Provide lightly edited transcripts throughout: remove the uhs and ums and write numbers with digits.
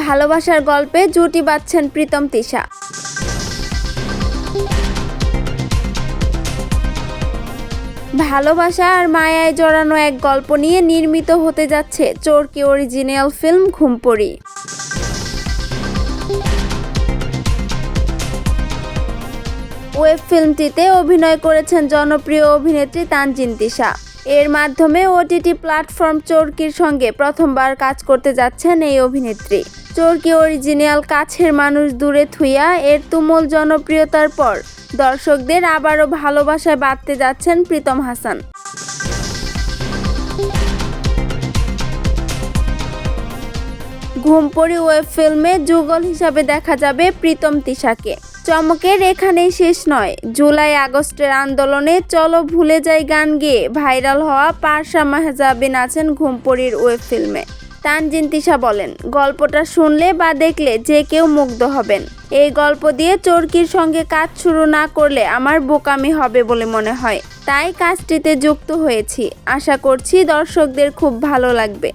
ভালোবাসার গল্পে জুটি বাঁধছেন প্রীতম তিশা। ভালোবাসা আর মায়ায় জড়ানো এক গল্প নিয়ে নির্মিত হতে যাচ্ছে চরকি অরিজিনাল ফিল্ম ঘুমপড়ি। ওয়েব ফিল্মটিতে অভিনয় করেছেন জনপ্রিয় অভিনেত্রী তানজিন তিশা। এর মাধ্যমে ওটিটি প্ল্যাটফর্ম চরকির সঙ্গে প্রথমবার কাজ করতে যাচ্ছেন এই অভিনেত্রী। চরকি অরিজিনাল কাছের মানুষ দূরে থুইয়া এর তুমুল জনপ্রিয়তার পর দর্শকদের আবারও ভালোবাসায় বাঁধতে যাচ্ছেন প্রীতম হাসান। ঘুমপড়ি ওয়েব ফিল্মে যুগল হিসাবে দেখা যাবে প্রীতম তিশাকে। চমকের এখানেই শেষ নয়। জুলাই আগস্টের আন্দোলনে চলো ভুলে যাই গান গেয়ে ভাইরাল হওয়া পারসা মাহজাবিন আছেন ঘুমপড়ির ওয়েব ফিল্মে। তানজিন তিশা বলেন, গল্পটা শুনলে বা দেখলে যে কেউ মুগ্ধ হবেন। এই গল্প দিয়ে চরকির সঙ্গে কাজ শুরু না করলে আমার বোকামি হবে বলে মনে হয়, তাই কাজটিতে যুক্ত হয়েছি। আশা করছি দর্শকদের খুব ভালো লাগবে।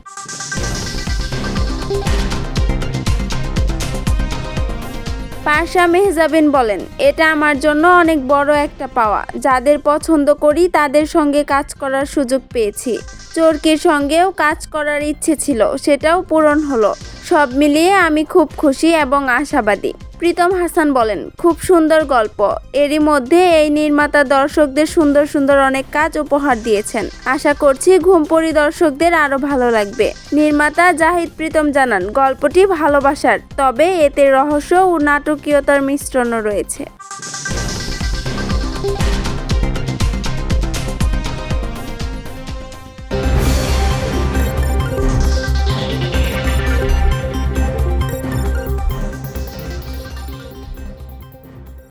পারসা মেহজাবিন বলেন, এটা আমার জন্য অনেক বড় একটা পাওয়া। যাদের পছন্দ করি তাদের সঙ্গে কাজ করার সুযোগ পেয়েছি। চরকির সঙ্গেও কাজ করার ইচ্ছে ছিল, সেটাও পূরণ হলো। সব মিলিয়ে আমি খুব খুশি এবং আশাবাদী। প্রীতম হাসান বলেন, খুব সুন্দর গল্প। এরই মধ্যে এই নির্মাতা দর্শকদের সুন্দর সুন্দর অনেক কাজ উপহার দিয়েছেন। আশা করছি ঘুমপড়ি দর্শকদের আরও ভালো লাগবে। নির্মাতা জাহিদ প্রীতম জানান, গল্পটি ভালোবাসার, তবে এতে রহস্য ও নাটকীয়তার মিশ্রণও রয়েছে।